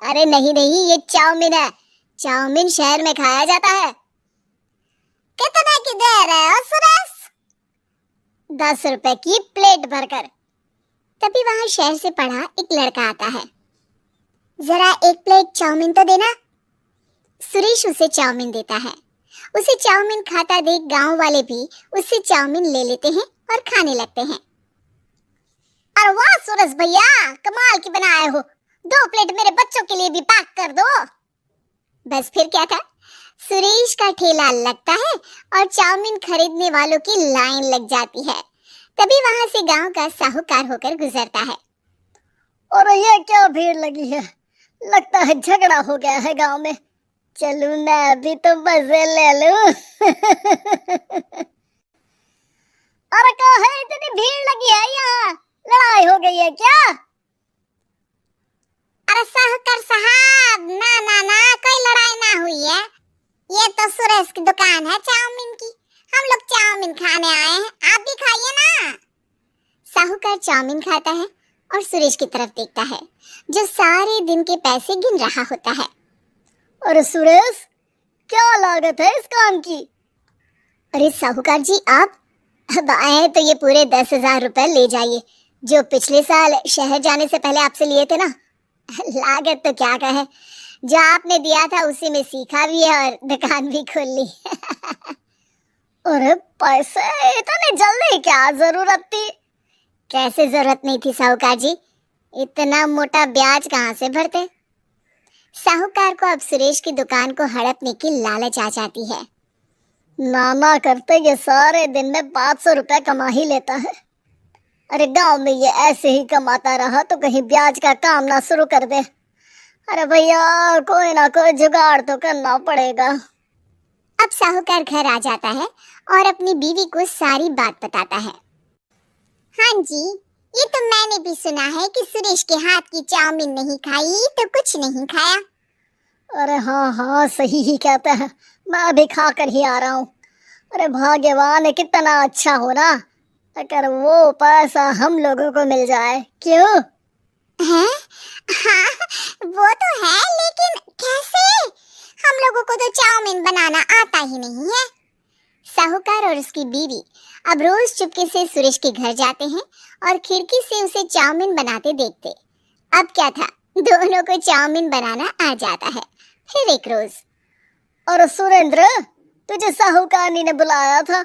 अरे नहीं नहीं, ये चाउमीन है। चाउमीन शहर में खाया जाता है। कितने की दे रहे हो सुरेश? 10 रुपए की प्लेट भरकर। तभी वहां शहर से पढ़ा एक लड़का आता है। जरा एक प्लेट चाउमीन तो देना। सुरेश उसे चाउमीन देता है। उसे चाउमीन खाता देख गांव वाले भी उससे चाउमीन ले लेते हैं और खाने लगते हैं। अरे वाह सुरेश भैया, कमाल की बनाए हो। 2 प्लेट मेरे बच्चों के लिए भी पैक कर दो। बस फिर क्या था, सुरेश का ठेला लगता है और चाउमीन खरीदने वालों की लाइन लग जाती है। तभी वहां से गांव का साहूकार होकर गुजरता है। और ये क्या भीड़ लगी है, लगता है झगड़ा हो गया है गांव में। चलूं मैं अभी तो मजे ले लूं। अरे क्या है, इतनी भीड़ लगी है यहाँ, लड़ाई हो गई है क्या? अरे साहूकार साहब, ना ना ना, कोई लड़ाई ना हुई है। ये तो सुरेश की दुकान है चाउमीन की। हम लोग चाउमीन खाने आए हैं, आप भी खाइए ना। साहूकार चाउमीन खाता है और सुरेश की तरफ देखता है, जो सारे दिन के पैसे गिन रहा होता है। अरे सुरेश, क्या लागत है इस काम की? अरे साहूकार जी, आप अब आए तो ये पूरे 10,000 रुपए ले जाइए, जो पिछले साल शहर जाने से पहले आपसे लिए थे ना। लागत तो क्या कहे, जो आपने दिया था उसी में सीखा भी है और दुकान भी खोल ली। अरे पैसे इतने जल्दी क्या जरूरत थी? कैसे जरूरत नहीं थी साहूकार जी, इतना मोटा ब्याज कहाँ से भरते। साहूकार को अब सुरेश की दुकान को हड़पने की लालच आ जाती है। नाना करते ये सारे दिन में 500 रुपए कमा ही लेता है। अरे गांव में ये ऐसे ही कमाता रहा तो कहीं ब्याज का काम ना शुरू कर दे। अरे भैया, कोई ना कोई जुगाड़ तो करना पड़ेगा। अब साहूकार घर आ जाता है और अपनी बीवी को सारी बात बताता है। हाँ जी, ये तो मैंने भी सुना है कि सुरेश के हाथ की चाउमीन नहीं खाई तो कुछ नहीं खाया। अरे हाँ हाँ, सही ही कहते हैं, मैं अभी खा कर ही आ रहा हूँ। अरे भाग्यवान है, कितना अच्छा हो ना अगर वो पैसा हम लोगों को मिल जाए। क्यों है? हाँ, वो तो है, लेकिन कैसे? हम लोगों को तो चाउमीन बनाना आता ही नहीं है। साहूकार और उसकी बीवी अब रोज चुपके से सुरेश के घर जाते हैं और खिड़की से उसे चाउमीन बनाते देखते। अब क्या था, दोनों को चाउमीन बनाना आ जाता है। फिर एक रोज, और सुरेंद्र, तुझे साहूकारनी ने बुलाया था,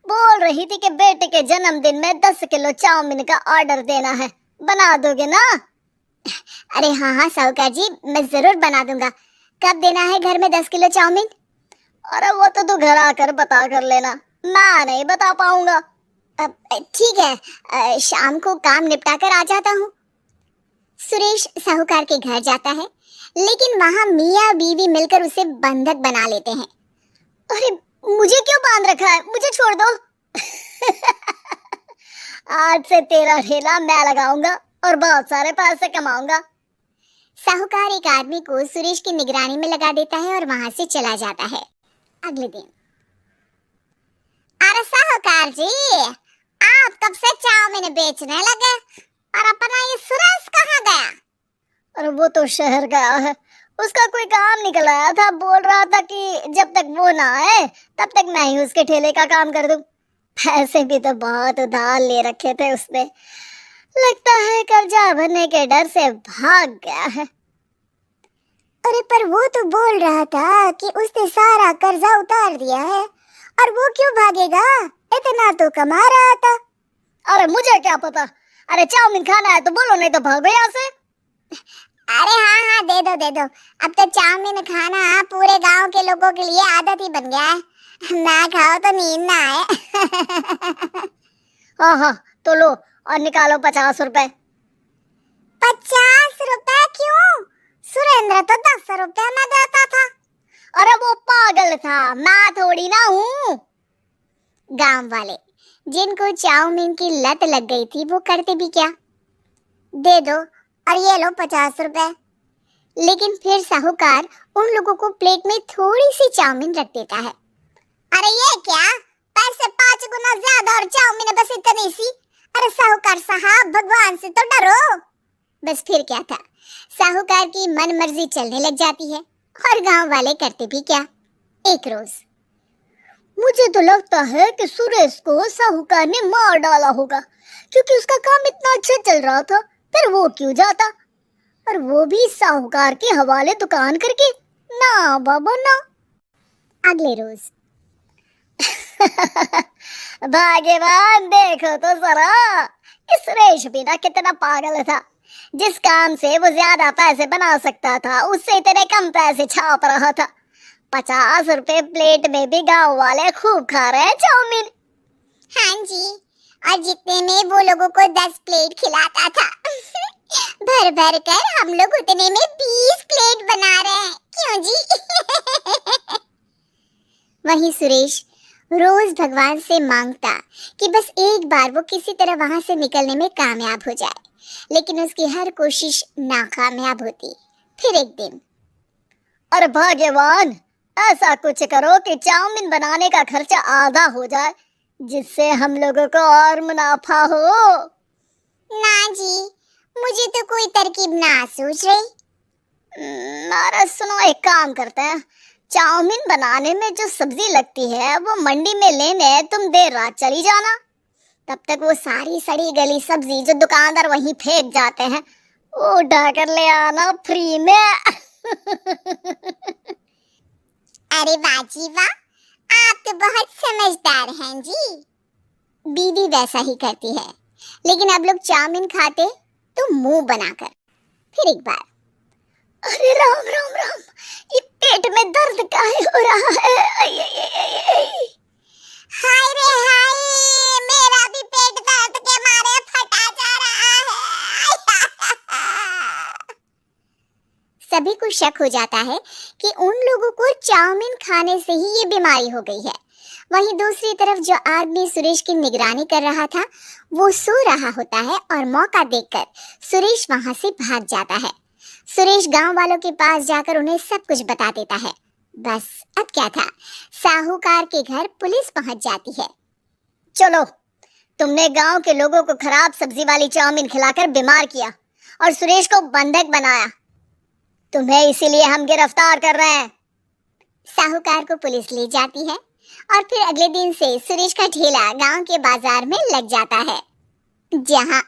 बोल रही थी कि बेटे के जन्मदिन में 10 किलो चाउमीन का ऑर्डर देना है, बना दोगे ना? अरे हाँ हाँ साहूकार जी, मैं जरूर बना दूंगा। कब देना है घर में 10 किलो चाउमीन? अरे वो तो तू घर आकर बता कर लेना, मैं नहीं बता पाऊंगा। ठीक है, शाम को काम निपटा कर आ जाता हूँ। सुरेश साहूकार के घर जाता है, लेकिन वहाँ मियाँ बीवी मिलकर उसे बंधक बना लेते हैं। अरे मुझे क्यों बांध रखा है, मुझे छोड़ दो। आज से तेरा ठेला मैं लगाऊंगा और बहुत सारे पैसे कमाऊंगा। साहूकार एक आदमी को सुरेश की निगरानी में लगा देता है और वहां से चला जाता है। अगले दिन, अरे साहूकार जी, आप कब से चाउमीन बेचने लगे और अपना ये सुरेश कहाँ गया? अरे वो तो शहर गया है, उसका कोई काम निकल आया था, बोल रहा था कि जब तक वो ना आए तब तक मैं ही उसके ठेले का काम कर दूं। पैसे भी तो बहुत उधार ले रखे थे उसने, लगता है कर्जा भरने के डर से भाग गया है। अरे पर वो तो बोल रहा था कि उसने सारा कर्जा उतार दिया है, और वो क्यों भागेगा, इतना तो कमा रहा था। अरे मुझे क्या पता, अरे चाउमीन खाना है तो बोलो, नहीं तो भागो यहाँ से। अरे हाँ हाँ, दे दो दे दो, अब तो चाउमीन खाना पूरे गांव के लोगों के लिए आदत ही बन गया है, ना खाओ तो नींद ना आए। हाँ हाँ, तो लो और निकालो 50 रुपए। 50 रुपए क्यों? सुरेंद्र तो 10 रुपए में देता था। अरे वो पागल था, मैं थोड़ी ना हूँ। गांव वाले जिनको चाउमीन की लत लग गई थी वो करते भी क्या, दे दो और ये लो 50 रुपए। लेकिन फिर साहूकार उन लोगों को प्लेट में थोड़ी सी चाउमीन रख देता है। अरे ये क्या, पैसे 5 गुना ज्यादा और चाउमीन बस इतनी सी। अरे साहूकार साहब, भगवान से तो डरो। बस फिर क्या था, साहूकार की मन मर्जी चलने लग जाती है और गांव वाले करते भी क्या। एक रोज मुझे तो लगता है कि सुरेश को साहूकार ने मार डाला होगा, क्योंकि उसका काम इतना अच्छा चल रहा था, फिर वो क्यों जाता, और वो भी साहूकार के हवाले दुकान करके। ना बाबा ना। अगले रोज भाग्यवान, देखो तो जरा, इस सुरेश भी ना कितना पागल था। जिस काम से वो ज्यादा पैसे बना सकता था, उससे इतने कम पैसे छाप रहा था। 50 रुपए प्लेट में भी गांव वाले खूब खा रहे हैं चाउमीन। हाँ जी, और जितने में वो लोगों को 10 प्लेट खिलाता था भर भर कर हम लोग उतने में 20 प्लेट बना रहे हैं, क्यों जी वहीं सुरेश रोज भगवान से मांगता कि बस एक बार वो किसी तरह वहां से निकलने में कामयाब हो जाए, लेकिन उसकी हर कोशिश नाकामयाब होती। फिर एक दिन, अरे भाग्यवान, ऐसा कुछ करो कि चाउमीन बनाने का खर्चा आधा हो जाए, जिससे हम लोगों को और मुनाफा हो। ना जी, मुझे तो कोई तरकीब ना सूझ रही। अरे सुनो, एक काम करते हैं, चाउमीन बनाने में जो सब्जी लगती है वो मंडी में लेने तुम देर रात चली जाना। तब तक वो सारी सड़ी गली सब्जी जो दुकानदार वहीं फेंक जाते हैं, वो उठाकर ले आना फ्री में अरे वाह जी वाह, आप तो बहुत समझदार हैं जी। बीवी वैसा ही करती है, लेकिन अब लोग चाउमीन खाते तो मुंह बनाकर। फिर एक बार, अरे राम राम राम, ये पेट में दर्द काहे हो रहा है? आई, आई, आई, आई, आई। हाय रे हाय, मेरा भी पेट दर्द के मारे फटा जा रहा है सभी को शक हो जाता है कि उन लोगों को चाउमीन खाने से ही ये बीमारी हो गई है। वहीं दूसरी तरफ जो आदमी सुरेश की निगरानी कर रहा था, वो सो रहा होता है और मौका देखकर सुरेश वहां से भाग जाता है। सुरेश गांव वालों के पास जाकर उन्हें सब कुछ बता देता है। बस अब क्या था, साहूकार के घर पुलिस पहुंच जाती है। चलो, तुमने गांव के लोगों को खराब सब्जी वाली चाउमीन खिलाकर बीमार किया और सुरेश को बंधक बनाया। तुम्हें इसीलिए हम गिरफ्तार कर रहे हैं। साहूकार को पुलिस ले जाती है और फिर अगले दिन से सुरेश का ठेला गांव के बाजार में लग जाता है, जहां